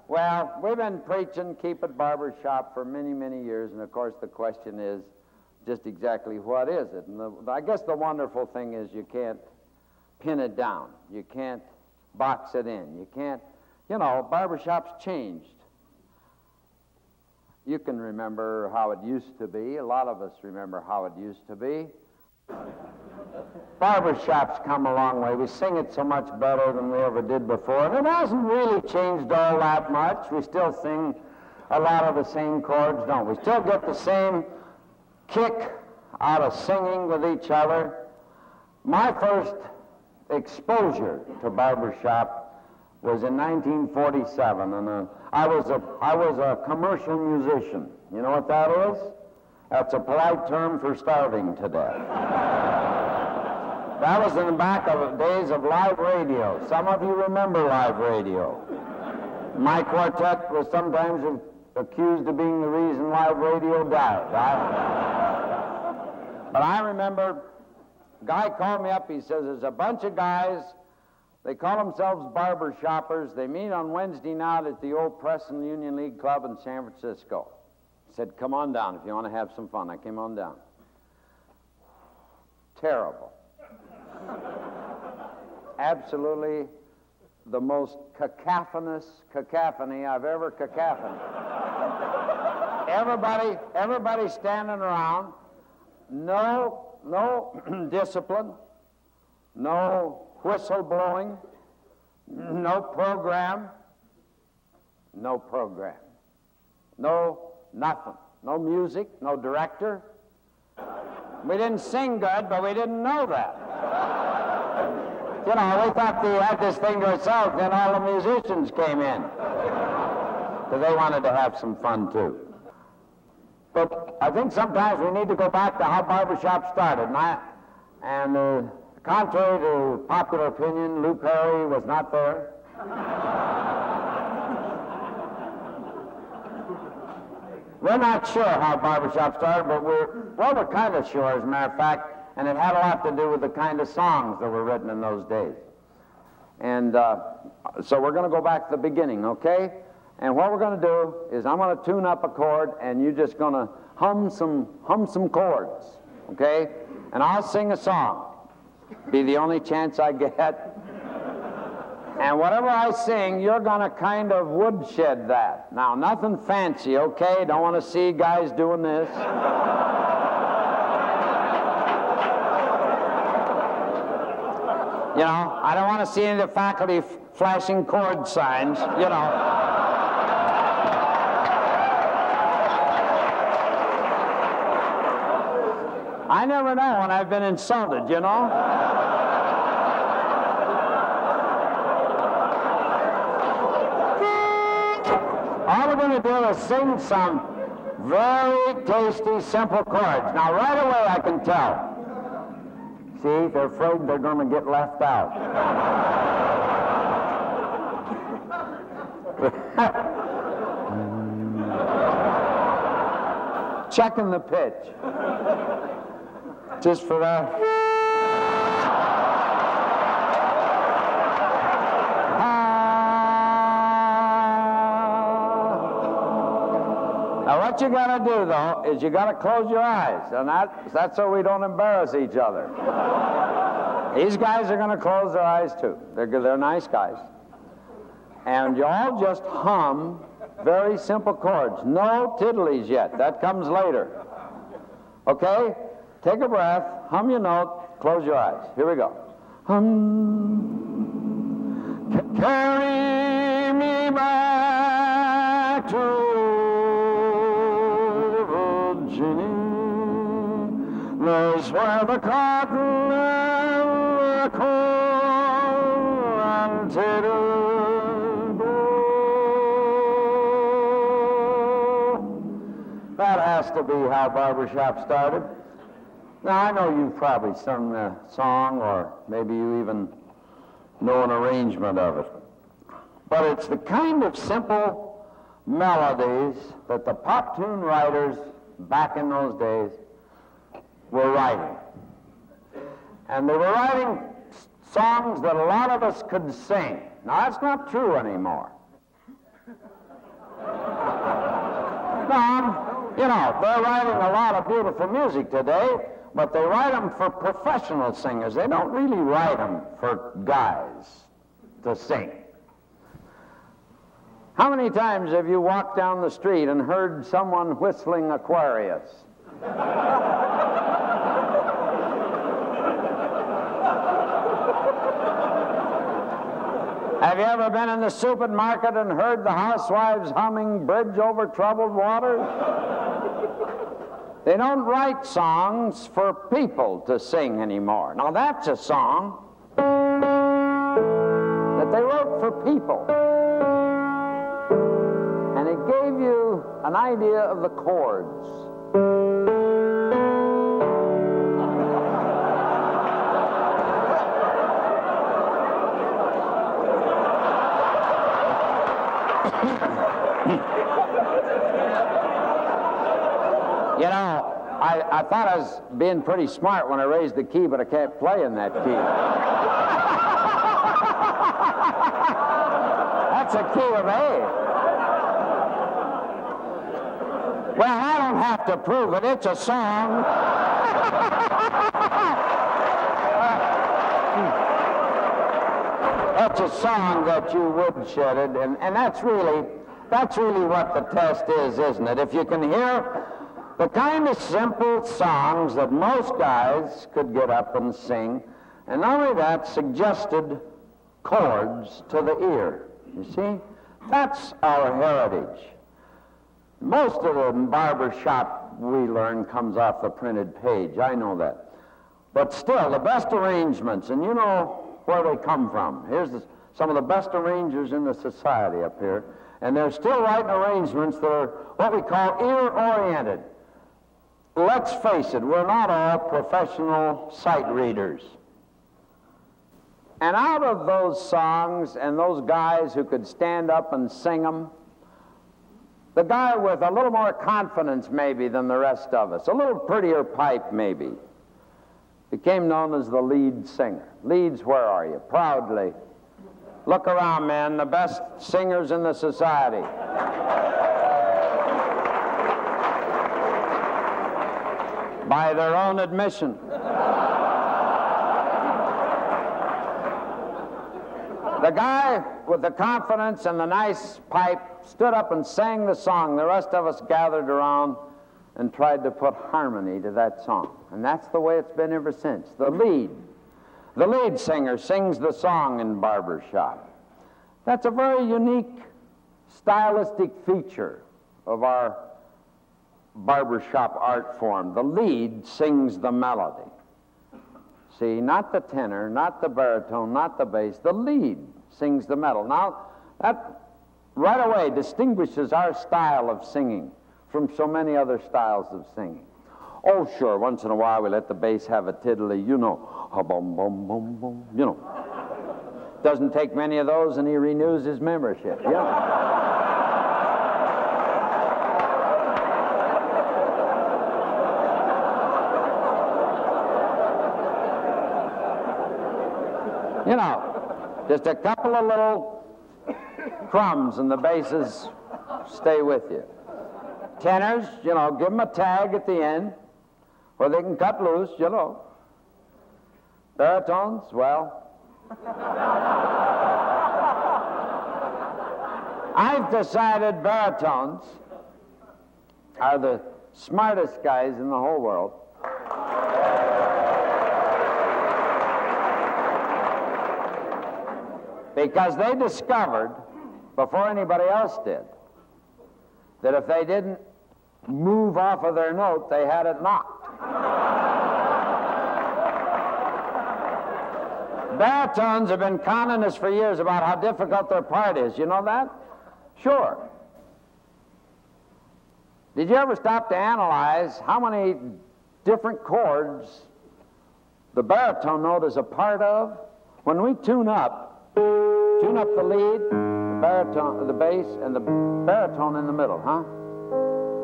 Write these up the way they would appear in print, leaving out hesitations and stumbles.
Well, we've been preaching Keep It Barbershop for many, many years, and of course the question is just exactly what is it? And I guess the wonderful thing is you can't pin it down. You can't box it in. You can't, barbershop's changed. You can remember how it used to be. A lot of us remember how it used to be. Barbershop's come a long way. We sing it so much better than we ever did before. And it hasn't really changed all that much. We still sing a lot of the same chords, don't we? Still get the same kick out of singing with each other. My first exposure to barbershop was in 1947, and I was a commercial musician. You know what that is? That's a polite term for starving to death. That was in the back of the days of live radio. Some of you remember live radio. My quartet was sometimes accused of being the reason live radio died. But I remember a guy called me up. He says, there's a bunch of guys, they call themselves barber shoppers. They meet on Wednesday night at the old Press and Union League Club in San Francisco. He said, come on down if you want to have some fun. I came on down. Terrible. Absolutely the most cacophony I've ever cacophoned. Everybody standing around. No discipline, no whistle blowing, no program, no nothing, no music, no director. We didn't sing good, but we didn't know that. We thought we had this thing to ourselves, then all the musicians came in. Because they wanted to have some fun too. But I think sometimes we need to go back to how barbershop started. And contrary to popular opinion, Lou Perry was not there. We're not sure how barbershop started, but we're kind of sure, as a matter of fact, and it had a lot to do with the kind of songs that were written in those days. And so we're going to go back to the beginning, okay? And what we're going to do is I'm going to tune up a chord, and you're just going to hum some chords, okay? And I'll sing a song. Be the only chance I get. And whatever I sing, you're going to kind of woodshed that. Now, nothing fancy, okay? Don't want to see guys doing this. I don't want to see any of the faculty flashing chord signs, I never know when I've been insulted, All we're going to do is sing some very tasty, simple chords. Now, right away I can tell. See, they're afraid they're going to get left out. Checking the pitch. Just for that. Now what you got to do, though, is you got to close your eyes, and that's so we don't embarrass each other. These guys are going to close their eyes, too. They're nice guys. And you all just hum very simple chords. No tiddlies yet. That comes later. Okay? Take a breath, hum your note, close your eyes. Here we go. Carry me back to Virginia. There's where the cotton and the corn and taters grow. That has to be how barbershop started. Now, I know you've probably sung the song, or maybe you even know an arrangement of it. But it's the kind of simple melodies that the pop tune writers back in those days were writing. And they were writing songs that a lot of us could sing. Now, that's not true anymore. they're writing a lot of beautiful music today, but they write them for professional singers. They don't really write them for guys to sing. How many times have you walked down the street and heard someone whistling Aquarius? Have you ever been in the supermarket and heard the housewives humming Bridge Over Troubled Waters? They don't write songs for people to sing anymore. Now that's a song that they wrote for people. And it gave you an idea of the chords. I thought I was being pretty smart when I raised the key, but I can't play in that key. That's a key of A. Well, I don't have to prove it. It's a song. That's a song that you woodshedded, and that's really what the test is, isn't it? If you can hear the kind of simple songs that most guys could get up and sing, and not only that, suggested chords to the ear. You see? That's our heritage. Most of the barbershop we learn comes off the printed page. I know that. But still, the best arrangements, and you know where they come from. Here's some of the best arrangers in the society up here, and they're still writing arrangements that are what we call ear-oriented. Let's face it, we're not all professional sight readers. And out of those songs and those guys who could stand up and sing them, the guy with a little more confidence maybe than the rest of us, a little prettier pipe maybe, became known as the lead singer. Leads, where are you? Proudly. Look around, man, the best singers in the society. By their own admission. The guy with the confidence and the nice pipe stood up and sang the song. The rest of us gathered around and tried to put harmony to that song. And that's the way it's been ever since. The lead singer sings the song in barbershop. That's a very unique stylistic feature of our barbershop art form. The lead sings the melody. See, not the tenor, not the baritone, not the bass. The lead sings the melody. Now, that right away distinguishes our style of singing from so many other styles of singing. Oh, sure, once in a while we let the bass have a tiddly, bum, Doesn't take many of those and he renews his membership, Just a couple of little crumbs and the basses stay with you. Tenors, give them a tag at the end where they can cut loose, Baritones, well, I've decided baritones are the smartest guys in the whole world. Because they discovered, before anybody else did, that if they didn't move off of their note, they had it knocked. Baritones have been conning us for years about how difficult their part is. You know that? Sure. Did you ever stop to analyze how many different chords the baritone note is a part of? When we tune up the lead, the baritone, the bass, and the baritone in the middle, huh?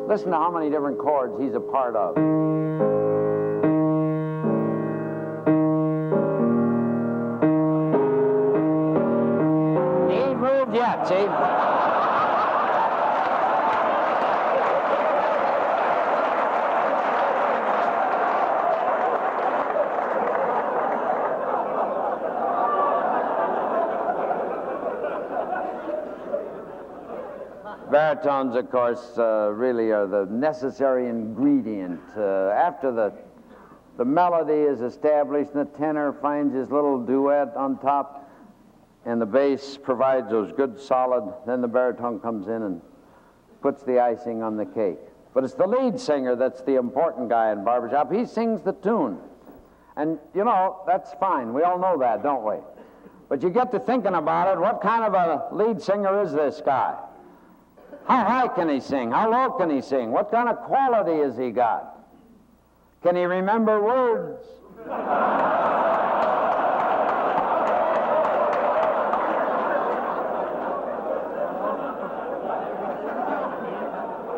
Listen to how many different chords he's a part of. He ain't moved yet, see? Baritones, of course, really are the necessary ingredient. After the melody is established and the tenor finds his little duet on top and the bass provides those good solid, then the baritone comes in and puts the icing on the cake. But it's the lead singer that's the important guy in barbershop. He sings the tune. And, you know, that's fine. We all know that, don't we? But you get to thinking about it, what kind of a lead singer is this guy? How high can he sing? How low can he sing? What kind of quality has he got? Can he remember words?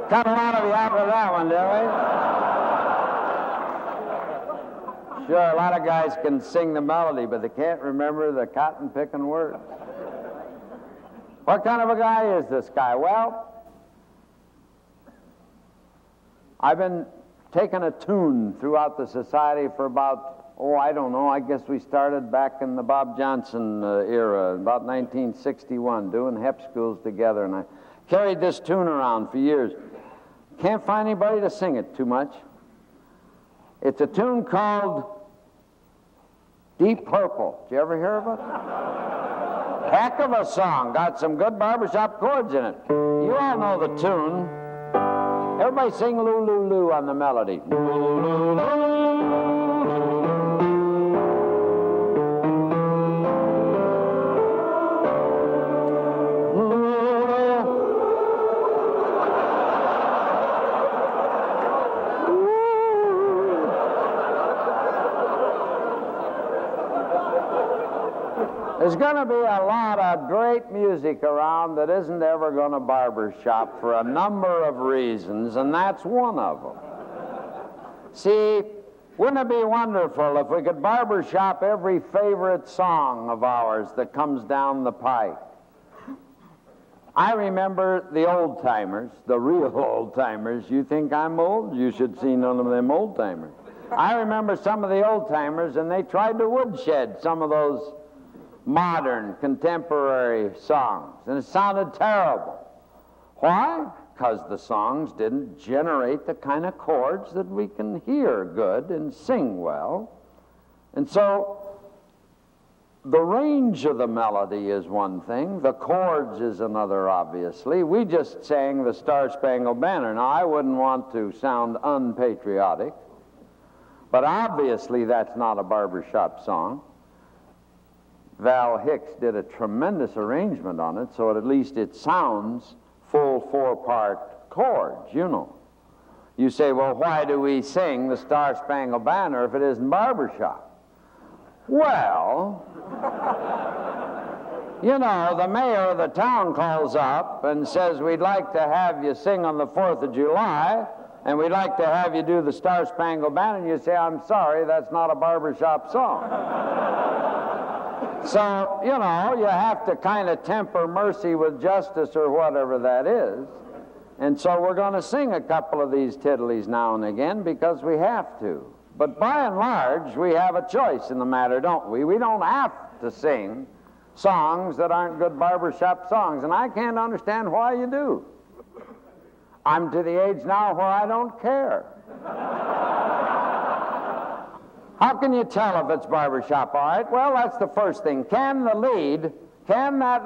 Cut a lot of you out with that one, didn't we? Sure, a lot of guys can sing the melody, but they can't remember the cotton-picking words. What kind of a guy is this guy? Well, I've been taking a tune throughout the society for about, I don't know, I guess we started back in the Bob Johnson era, about 1961, doing hep schools together, and I carried this tune around for years. Can't find anybody to sing it too much. It's a tune called Deep Purple. Did you ever hear of it? Heck of a song. Got some good barbershop chords in it. You all know the tune. Everybody sing Lou, Lou, Lou on the melody. Lou, Lou, Lou. There's going to be a lot of great music around that isn't ever going to barbershop for a number of reasons, and that's one of them. See, wouldn't it be wonderful if we could barbershop every favorite song of ours that comes down the pike? I remember the old-timers, the real old-timers. You think I'm old? You should see none of them old-timers. I remember some of the old-timers, and they tried to woodshed some of those modern, contemporary songs, and it sounded terrible. Why? Because the songs didn't generate the kind of chords that we can hear good and sing well. And so the range of the melody is one thing, the chords is another, obviously. We just sang the Star-Spangled Banner. Now, I wouldn't want to sound unpatriotic, but obviously that's not a barbershop song. Val Hicks did a tremendous arrangement on it, so at least it sounds full four-part chords, you know. You say, well, why do we sing the Star-Spangled Banner if it isn't barbershop? Well, you know, the mayor of the town calls up and says, we'd like to have you sing on the 4th of July, and we'd like to have you do the Star-Spangled Banner, and you say, I'm sorry, that's not a barbershop song. So, you know, you have to kind of temper mercy with justice or whatever that is. And so we're going to sing a couple of these tiddlies now and again because we have to. But by and large, we have a choice in the matter, don't we? We don't have to sing songs that aren't good barbershop songs, and I can't understand why you do. I'm to the age now where I don't care. How can you tell if it's barbershop? All right, well, that's the first thing. Can that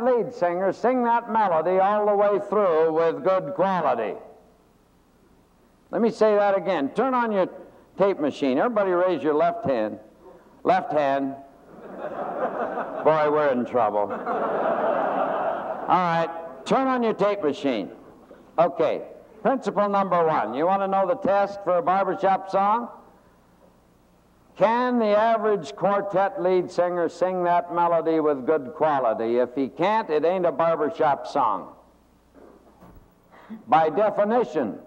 lead singer sing that melody all the way through with good quality? Let me say that again. Turn on your tape machine. Everybody raise your left hand. Left hand. Boy, we're in trouble. All right, turn on your tape machine. Okay, principle number one. You want to know the test for a barbershop song? Can the average quartet lead singer sing that melody with good quality? If he can't, it ain't a barbershop song. By definition,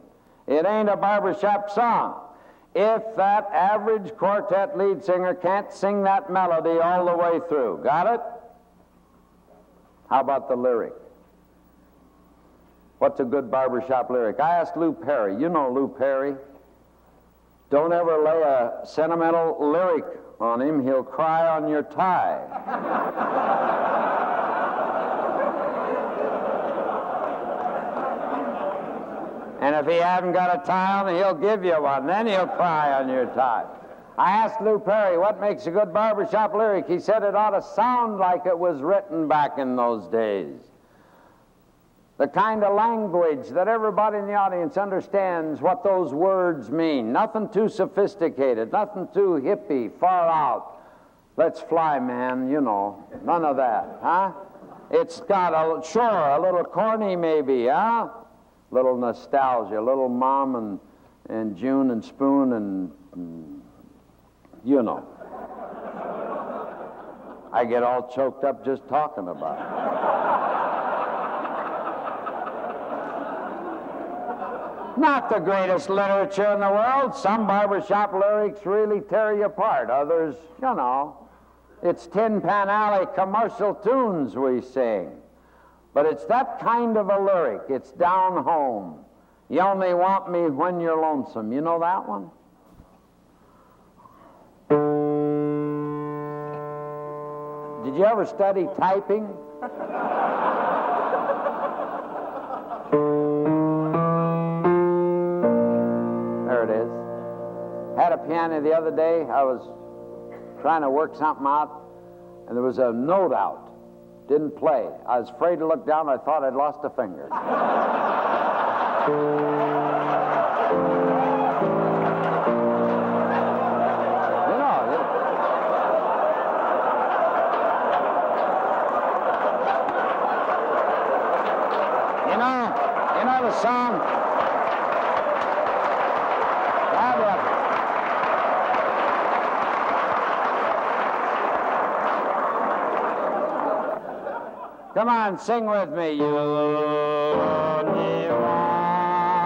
it ain't a barbershop song. If that average quartet lead singer can't sing that melody all the way through. Got it? How about the lyric? What's a good barbershop lyric? I asked Lou Perry. You know Lou Perry. Don't ever lay a sentimental lyric on him. He'll cry on your tie. And if he hasn't got a tie on, he'll give you one. Then he'll cry on your tie. I asked Lou Perry, what makes a good barbershop lyric? He said it ought to sound like it was written back in those days. The kind of language that everybody in the audience understands what those words mean. Nothing too sophisticated, nothing too hippie, far out. Let's fly, man, you know. None of that, huh? It's got a little corny maybe, huh? Little nostalgia, little Mom and June and Spoon and you know. I get all choked up just talking about it. Not the greatest literature in the world. Some barbershop lyrics really tear you apart. Others, you know, it's Tin Pan Alley commercial tunes we sing. But it's that kind of a lyric. It's down home. You only want me when you're lonesome. You know that one? Did you ever study typing? There it is. Had a piano the other day. I was trying to work something out, and there was a note out. Didn't play. I was afraid to look down. I thought I'd lost a finger. You know the song? Come on, sing with me. You only want me when lonesome.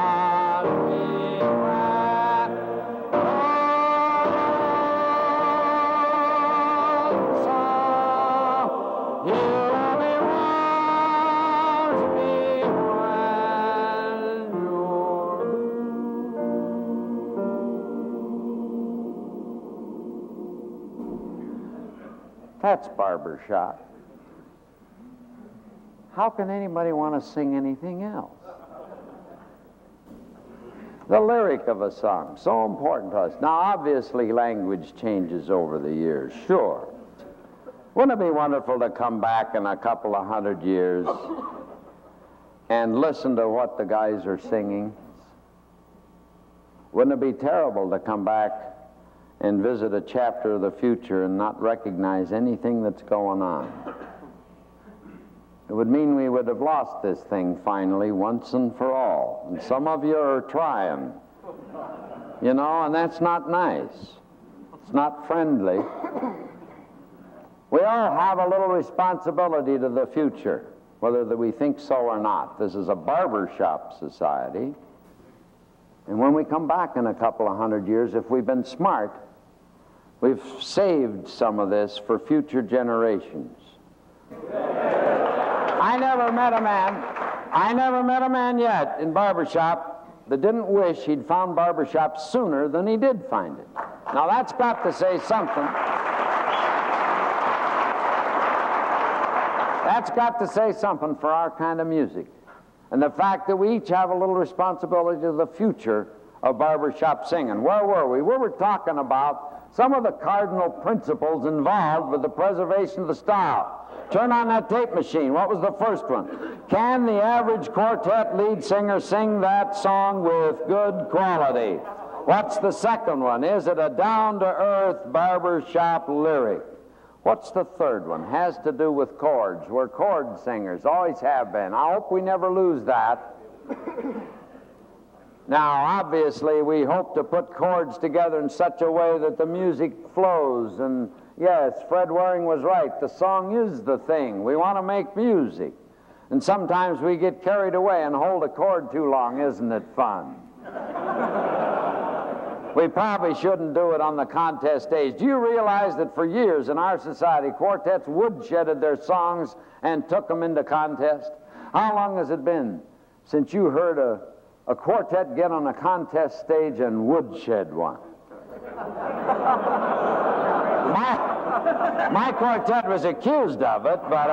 You only want me when you're blue. That's barbershop. How can anybody want to sing anything else? The lyric of a song, so important to us. Now, obviously, language changes over the years, sure. Wouldn't it be wonderful to come back in a couple of 100 years and listen to what the guys are singing? Wouldn't it be terrible to come back and visit a chapter of the future and not recognize anything that's going on? It would mean we would have lost this thing finally once and for all. And some of you are trying, you know, and that's not nice. It's not friendly. We all have a little responsibility to the future, whether that we think so or not. This is a barbershop society. And when we come back in a couple of 100 years, if we've been smart, we've saved some of this for future generations. I never met a man yet in barbershop that didn't wish he'd found barbershop sooner than he did find it. Now that's got to say something. That's got to say something for our kind of music. And the fact that we each have a little responsibility to the future of barbershop singing. Where were we? We were talking about some of the cardinal principles involved with the preservation of the style. Turn on that tape machine. What was the first one? Can the average quartet lead singer sing that song with good quality? What's the second one? Is it a down-to-earth barbershop lyric? What's the third one? Has to do with chords. We're chord singers, always have been. I hope we never lose that. Now, obviously, we hope to put chords together in such a way that the music flows. And yes, Fred Waring was right. The song is the thing. We want to make music. And sometimes we get carried away and hold a chord too long. Isn't it fun? We probably shouldn't do it on the contest stage. Do you realize that for years in our society, quartets woodshedded their songs and took them into contest? How long has it been since you heard a quartet get on a contest stage and woodshed one? My quartet was accused of it, but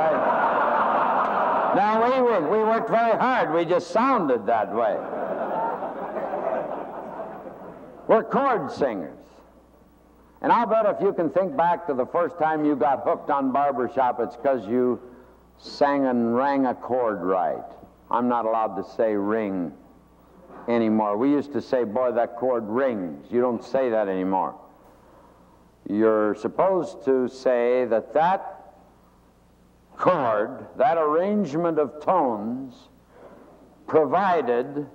we worked very hard. We just sounded that way. We're chord singers. And I'll bet if you can think back to the first time you got hooked on barbershop, it's because you sang and rang a chord right. I'm not allowed to say ring anymore. We used to say, boy, that chord rings. You don't say that anymore. You're supposed to say that that chord, that arrangement of tones, provided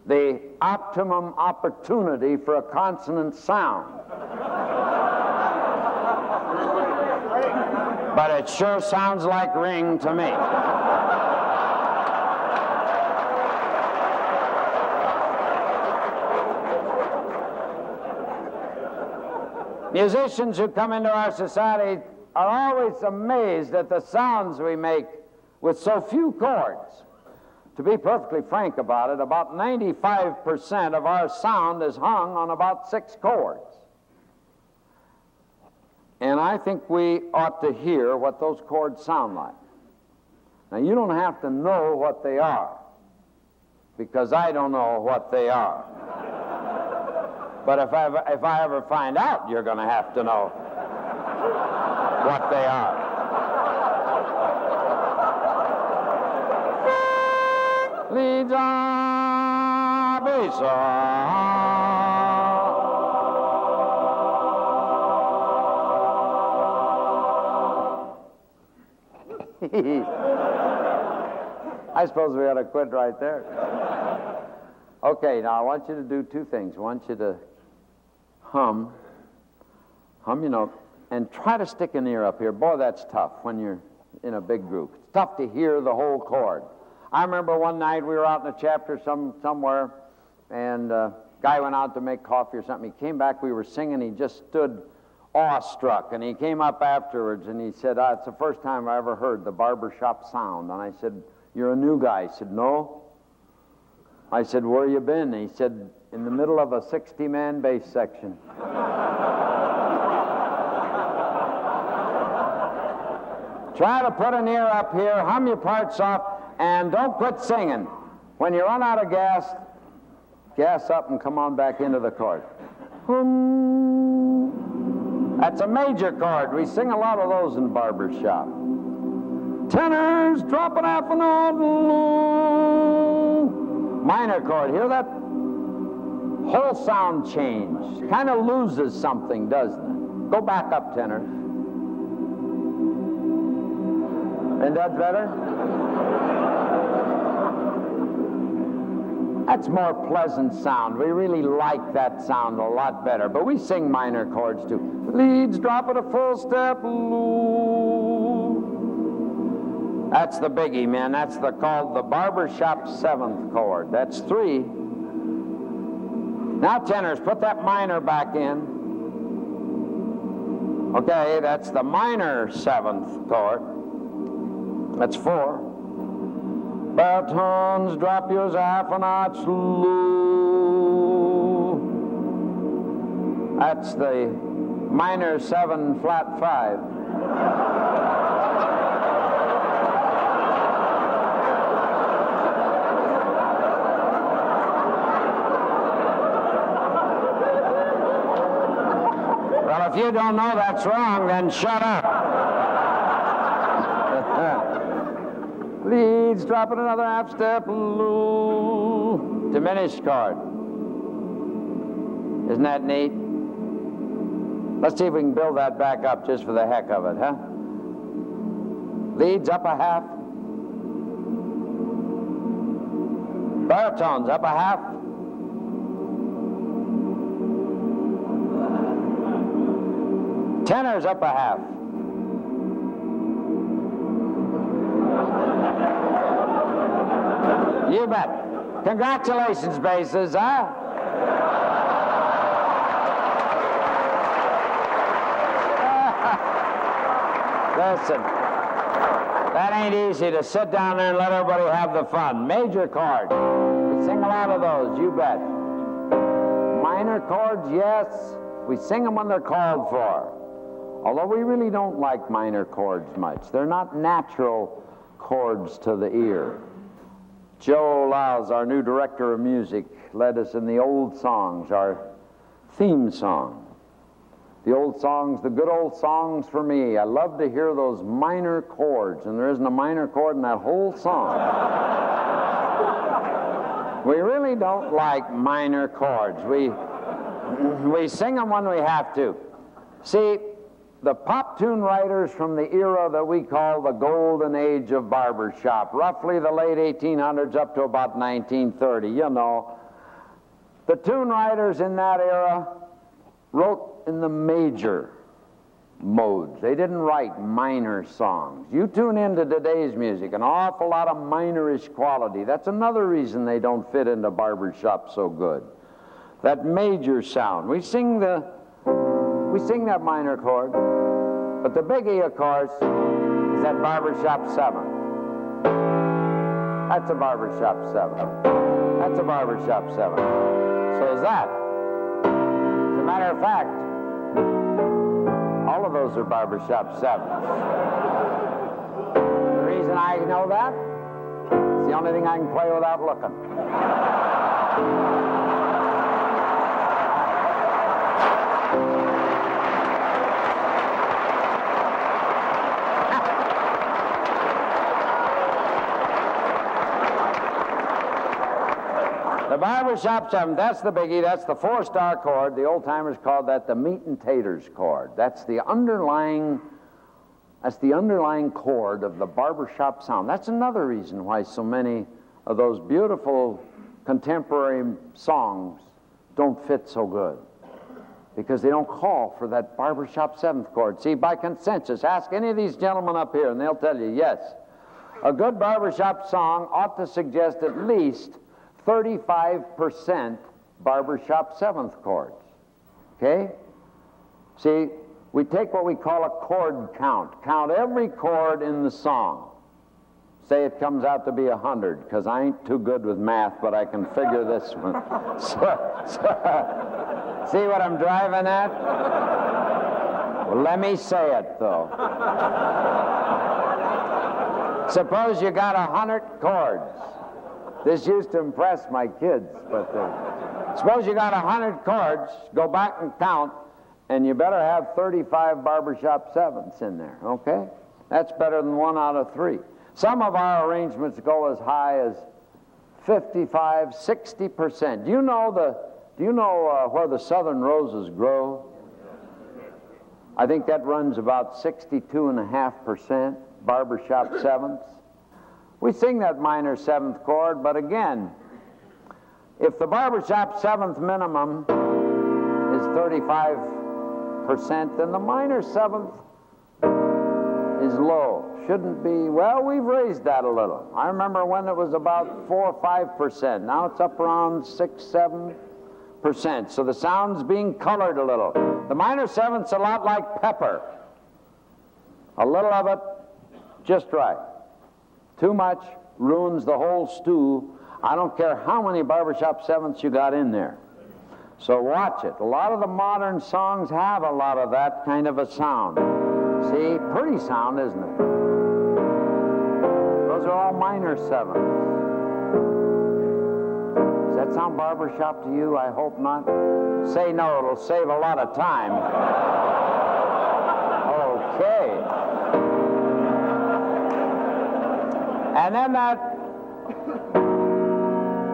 the optimum opportunity for a consonant sound. But it sure sounds like ring to me. Musicians who come into our society are always amazed at the sounds we make with so few chords. To be perfectly frank about it, about 95% of our sound is hung on about 6 chords. And I think we ought to hear what those chords sound like. Now, you don't have to know what they are, because I don't know what they are. But if I ever find out, you're going to have to know what they are. Leads on, bass I suppose we ought to quit right there. Okay, now I want you to do 2 things. I want you to hum your note, and try to stick an ear up here. Boy, that's tough when you're in a big group. It's tough to hear the whole chord. I remember one night we were out in a chapter somewhere, and a guy went out to make coffee or something. He came back, we were singing, he just stood awestruck, and he came up afterwards and he said, it's the first time I ever heard the barbershop sound. And I said, you're a new guy? He said, no. I said, where you been? He said, in the middle of a 60-man bass section. Try to put an ear up here, hum your parts off, and don't quit singing. When you run out of gas, gas up and come on back into the chord. That's a major chord. We sing a lot of those in barbershop. Tenors dropping half a note. Minor chord. Hear that whole sound change? Kind of loses something, doesn't it? Go back up, tenors. Isn't that better? That's more pleasant sound. We really like that sound a lot better. But we sing minor chords too. Leads drop at a full step. Ooh. That's the biggie, man. That's called the barbershop 7th chord. That's 3. Now, tenors, put that minor back in. Okay, that's the minor 7th chord. That's 4. Baritons, drop yours half a notch low. That's the minor 7 flat 5. Well, if you don't know that's wrong, then shut up. Leads, dropping another half step, low. Diminished chord. Isn't that neat? Let's see if we can build that back up just for the heck of it, huh? Leads up a half. Baritones up a half. Tenors up a half. You bet. Congratulations, basses, huh? Listen, that ain't easy to sit down there and let everybody have the fun. Major chord. We sing a lot of those, you bet. Minor chords, yes. We sing them when they're called for. Although we really don't like minor chords much. They're not natural chords to the ear. Joe Lyles, our new director of music, led us in the old songs. Our theme song. The old songs, the good old songs for me. I love to hear those minor chords, and there isn't a minor chord in that whole song. We really don't like minor chords. We sing them when we have to. See, the pop tune writers from the era that we call the golden age of barbershop, roughly the late 1800s up to about 1930, you know, the tune writers in that era wrote in the major modes. They didn't write minor songs. You tune into today's music, an awful lot of minorish quality. That's another reason they don't fit into barbershop so good. That major sound. We sing that minor chord, but the biggie, of course, is that barbershop 7. That's a barbershop 7. That's a barbershop 7. So is that. As a matter of fact, all of those are barbershop 7s. The reason I know that, it's the only thing I can play without looking. The barbershop 7, that's the biggie, that's the 4-star chord. The old-timers called that the meat and taters chord. That's the underlying chord of the barbershop sound. That's another reason why so many of those beautiful contemporary songs don't fit so good, because they don't call for that barbershop 7th chord. See, by consensus, ask any of these gentlemen up here and they'll tell you, yes, a good barbershop song ought to suggest at least 35% barbershop 7th chords. Okay? See, we take what we call a chord count. Count every chord in the song. Say it comes out to be 100, because I ain't too good with math, but I can figure this one. See what I'm driving at? Well, let me say it, though. Suppose you got 100 chords. This used to impress my kids, but suppose you got 100 chords, go back and count, and you better have 35 barbershop 7s in there, okay? That's better than 1 out of 3. Some of our arrangements go as high as 55, 60%. Do you know where the southern roses grow? I think that runs about 62.5% barbershop 7s. We sing that minor 7th chord, but again, if the barbershop 7th minimum is 35%, then the minor 7th is low. Shouldn't be, well, we've raised that a little. I remember when it was about 4 or 5%. Now it's up around 6, 7%. So the sound's being colored a little. The minor 7th's a lot like pepper. A little of it, just right. Too much ruins the whole stew. I don't care how many barbershop 7ths you got in there. So watch it. A lot of the modern songs have a lot of that kind of a sound. See, pretty sound, isn't it? Those are all minor 7ths. Does that sound barbershop to you? I hope not. Say no, it'll save a lot of time. Okay. And then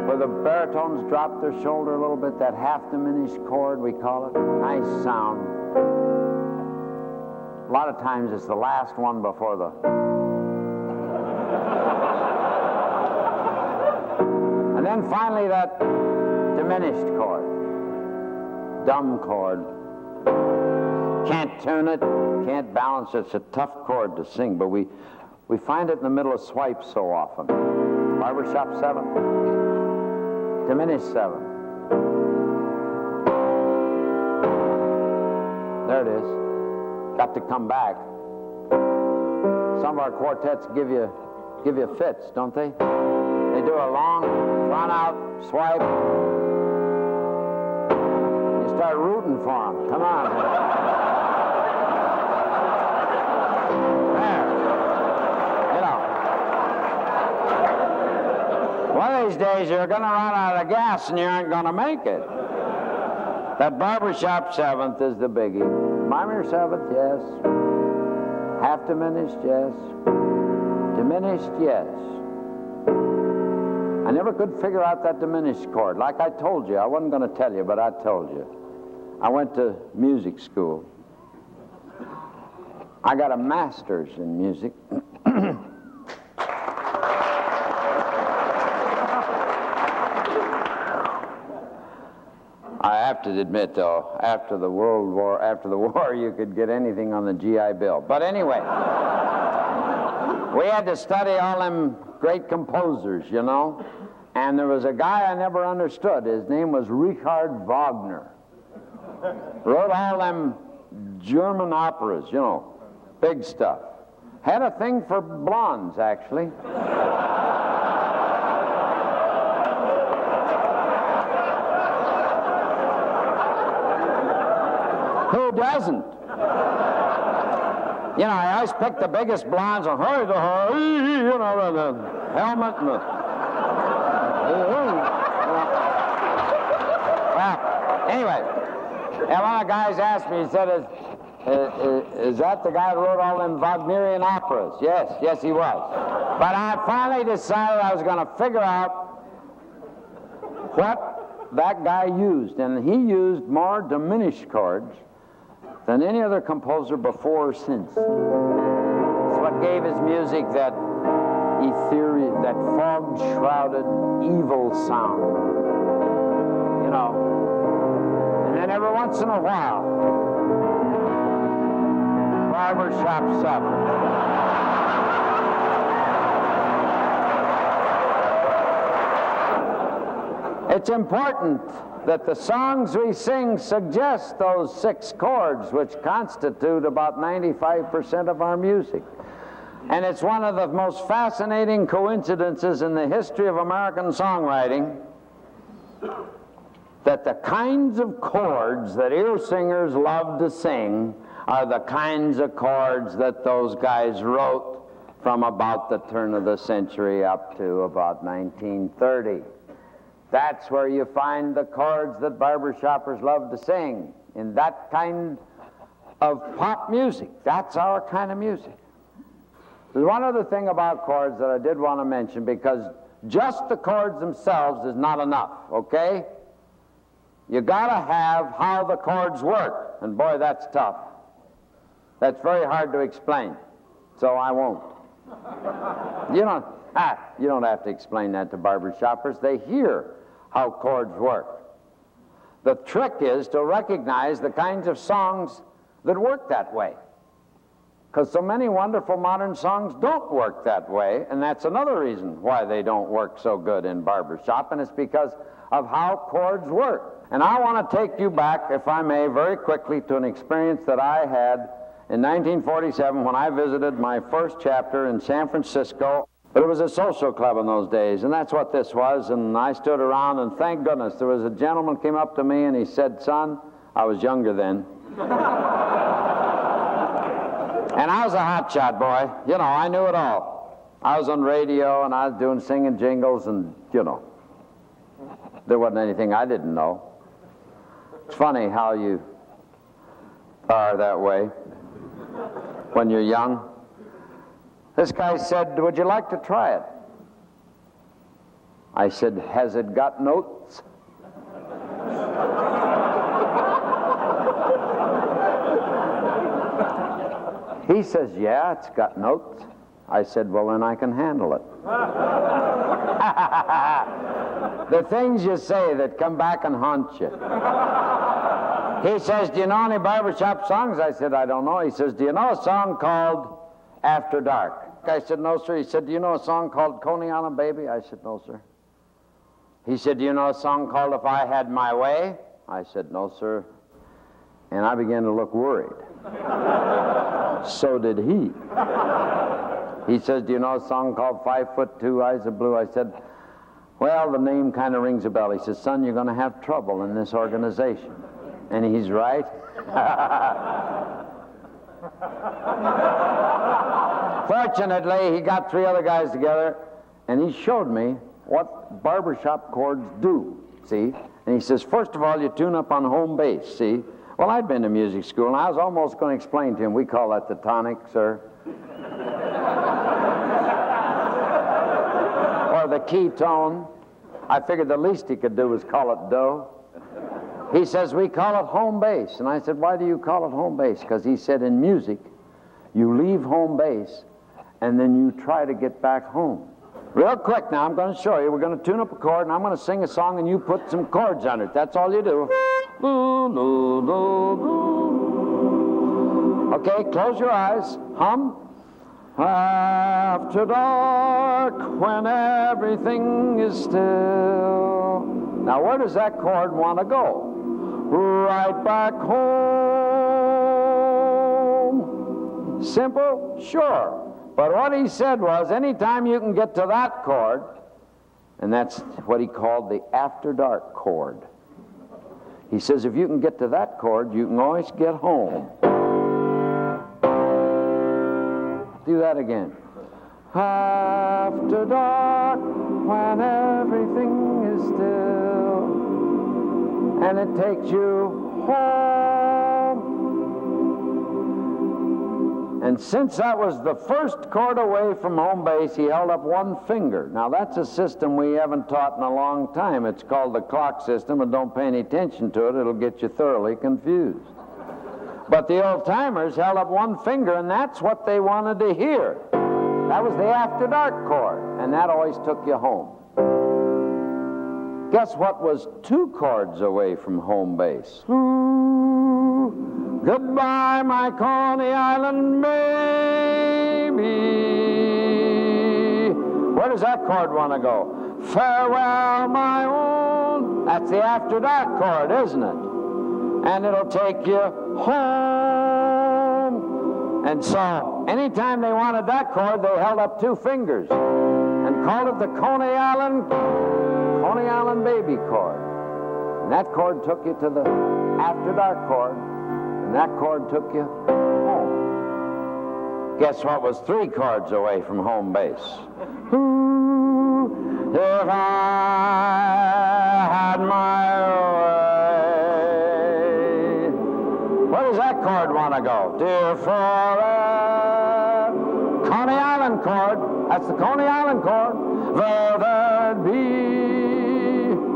where the baritones drop their shoulder a little bit, that half-diminished chord, we call it. Nice sound. A lot of times it's the last one before the... And then finally that diminished chord. Dumb chord. Can't tune it, can't balance it. It's a tough chord to sing, but we find it in the middle of swipes so often. Barbershop 7, diminished 7. There it is. Got to come back. Some of our quartets give you fits, don't they? They do a long, drawn-out swipe. You start rooting for them. Come on. One of these days, you're going to run out of gas and you aren't going to make it. That barbershop seventh is the biggie. Minor seventh, yes. Half diminished, yes. Diminished, yes. I never could figure out that diminished chord. Like I told you, I wasn't going to tell you, but I told you. I went to music school. I got a master's in music. I have to admit, though, after the war, you could get anything on the GI Bill. But anyway, we had to study all them great composers, you know. And there was a guy I never understood. His name was Richard Wagner. Wrote all them German operas, you know, big stuff. Had a thing for blondes, actually. Who doesn't? You know, I always picked the biggest blondes and you know, the helmet and the... Well, anyway, and one of the guys asked me, he said, is that the guy who wrote all them Wagnerian operas? Yes, he was. But I finally decided I was going to figure out what that guy used, and he used more diminished chords than any other composer before or since. It's what gave his music that ethereal, that fog-shrouded, evil sound. You know. And then every once in a while, barbershop seven. It's important that the songs we sing suggest those 6 chords, which constitute about 95% of our music. And it's one of the most fascinating coincidences in the history of American songwriting that the kinds of chords that ear singers love to sing are the kinds of chords that those guys wrote from about the turn of the century up to about 1930. That's where you find the chords that barbershoppers love to sing, in that kind of pop music. That's our kind of music. There's one other thing about chords that I did want to mention, because just the chords themselves is not enough, okay? You gotta have how the chords work, and boy, that's tough. That's very hard to explain, so I won't. You don't have to explain that to barbershoppers. They hear how chords work. The trick is to recognize the kinds of songs that work that way. Because so many wonderful modern songs don't work that way, and that's another reason why they don't work so good in barbershop, and it's because of how chords work. And I want to take you back, if I may, very quickly to an experience that I had in 1947 when I visited my first chapter in San Francisco. But it was a social club in those days, and that's what this was. And I stood around, and thank goodness, there was a gentleman came up to me, and he said, "Son," I was younger then, and I was a hotshot boy. You know, I knew it all. I was on radio, and I was doing singing jingles, and, you know, there wasn't anything I didn't know. It's funny how you are that way when you're young. This guy said, "Would you like to try it?" I said, "Has it got notes?" He says, "Yeah, it's got notes." I said, "Well, then I can handle it." The things you say that come back and haunt you. He says, "Do you know any barbershop songs?" I said, "I don't know." He says, "Do you know a song called After Dark?" I said, "No, sir." He said, "Do you know a song called Coney Island Baby?" I said, "No, sir." He said, "Do you know a song called If I Had My Way?" I said, "No, sir." And I began to look worried. So did he. He says, "Do you know a song called 5'2", Eyes of Blue?" I said, "Well, the name kind of rings a bell." He says, "Son, you're going to have trouble in this organization." And he's right. Fortunately, he got 3 other guys together, and he showed me what barbershop chords do, see? And he says, first of all, you tune up on home bass, see? Well, I'd been to music school, and I was almost going to explain to him, we call that the tonic, sir. Or the key tone. I figured the least he could do was call it do. He says, we call it home bass. And I said, why do you call it home bass? Because he said, in music, you leave home base, and then you try to get back home. Real quick now, I'm going to show you. We're going to tune up a chord, and I'm going to sing a song, and you put some chords on it. That's all you do. Okay, close your eyes. Hum. After dark, when everything is still. Now, where does that chord want to go? Right back home. Simple? Sure. But what he said was, anytime you can get to that chord, and that's what he called the after dark chord. He says, if you can get to that chord, you can always get home. Do that again. After dark, when everything is still, and it takes you home. And since that was the first chord away from home base, he held up one finger. Now, that's a system we haven't taught in a long time. It's called the clock system, and don't pay any attention to it. It'll get you thoroughly confused. But the old-timers held up one finger, and that's what they wanted to hear. That was the after dark chord, and that always took you home. Guess what was two chords away from home base? Ooh, goodbye, my Coney Island baby. Where does that chord want to go? Farewell, my own. That's the after dark chord, isn't it? And it'll take you home. And so, anytime they wanted that chord, they held up two fingers and called it the Coney Island baby chord. And that chord took you to the after dark chord, and that chord took you home. Guess what was three chords away from home base? Ooh, if I had my way. Where does that chord want to go? Dear forever. Coney Island chord. That's the Coney Island chord. Though there'd be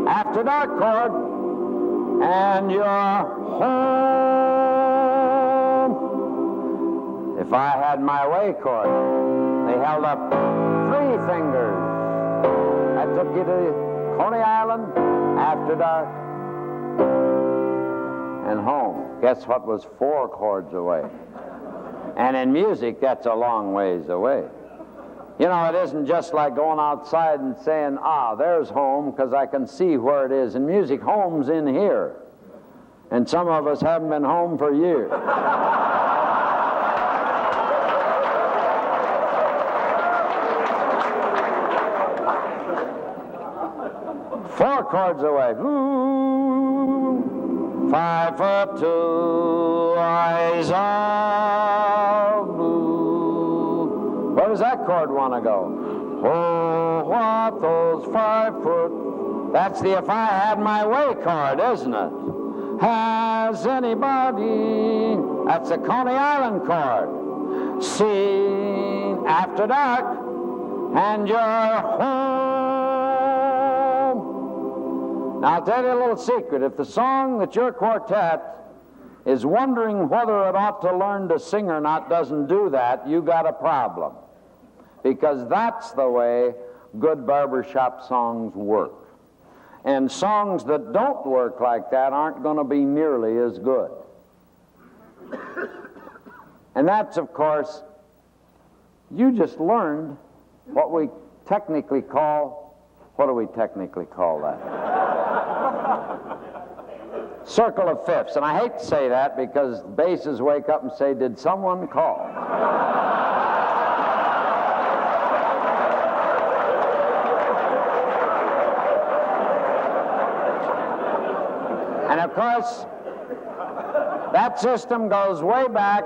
after dark chord, and you're home. If I had my way chord. They held up three fingers. That took you to Coney Island, after dark, and home. Guess what was four chords away? And in music, that's a long ways away. You know, it isn't just like going outside and saying, there's home, because I can see where it is. In music, home's in here. And some of us haven't been home for years. Four chords away. Ooh, 5'2", eyes of blue. Where does that chord want to go? Oh, what those 5 foot. That's the if I had my way chord, isn't it? Has anybody? That's the Coney Island chord. Seen after dark, and you're home. Now, I'll tell you a little secret. If the song that your quartet is wondering whether it ought to learn to sing or not doesn't do that, you got a problem. Because that's the way good barbershop songs work. And songs that don't work like that aren't going to be nearly as good. And that's, of course, you just learned what we technically call, what do we technically call that? Circle of fifths. And I hate to say that because basses wake up and say, did someone call? And of course, that system goes way back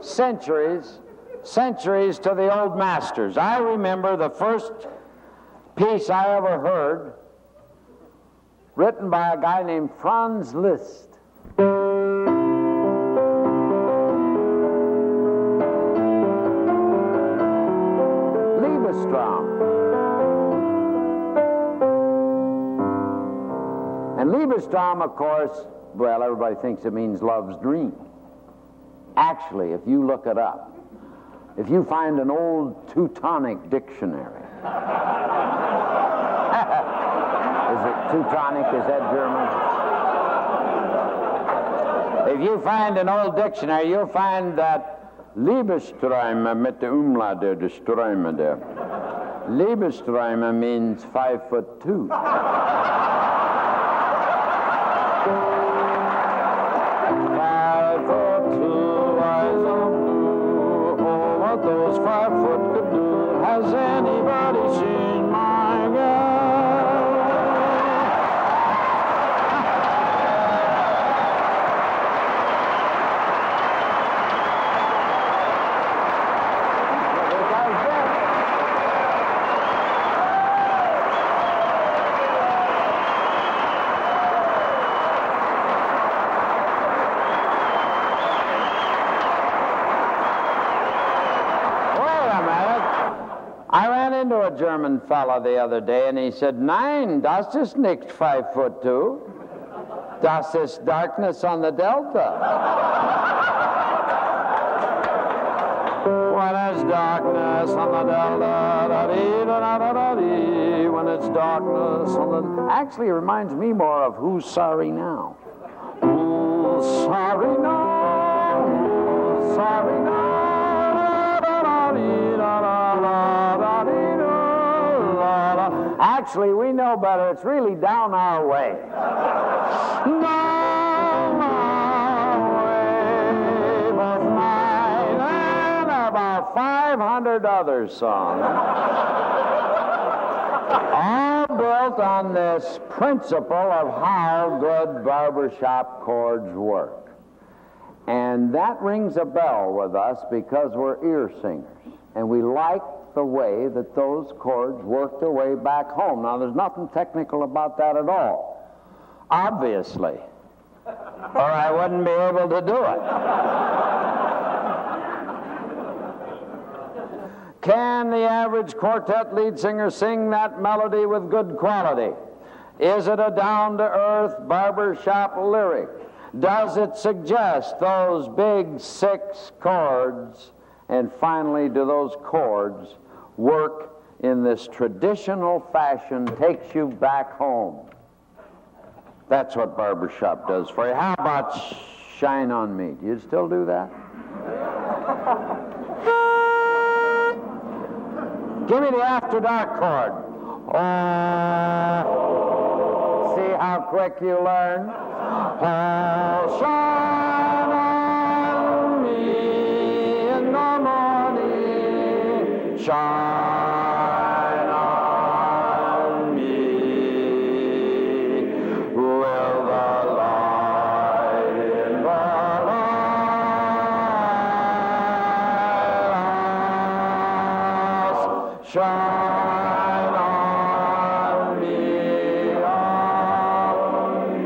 centuries to the old masters. I remember the first piece I ever heard written by a guy named Franz Liszt. And Liebestraum, of course, well, everybody thinks it means love's dream. Actually, if you look it up, if you find an old Teutonic dictionary, is it Teutonic? Is that German? If you find an old dictionary, you'll find that Liebesstraum mit der Umlaute der Ströme der. Liebesstraum means 5'2". Those 5 foot could do. Has anybody seen my girl? I ran into a German fella the other day, and he said, "Nein, das ist nicht 5'2". Das ist darkness on the delta. When it's darkness on the delta, when it's darkness on the... Actually, it reminds me more of Who's Sorry Now? Who's sorry now? Who's sorry now? Actually, we know better. It's really down our way. Down our way, both mine and about 500 other songs are built on this principle of how good barbershop chords work. And that rings a bell with us because we're ear singers. And we like the way that those chords work their way back home. Now, there's nothing technical about that at all, obviously, or I wouldn't be able to do it. Can the average quartet lead singer sing that melody with good quality? Is it a down-to-earth barbershop lyric? Does it suggest those big 6 chords? And finally, do those chords work in this traditional fashion, takes you back home? That's what barbershop does for you. How about Shine on Me? Do you still do that? Give me the After Dark chord. Oh, see how quick you learn? Oh, shine on me in the morning. Shine on me with the light in the lighthouse. Shine on me, on me.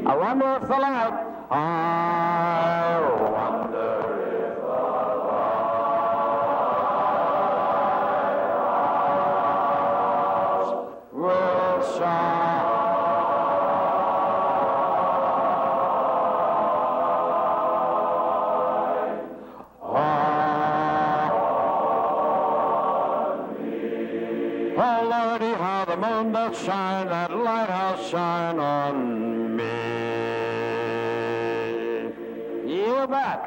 I wonder if the light, I wonder if the light will shine on me. Oh, Lordy, how the moon doth shine, that lighthouse shine on me. You bet.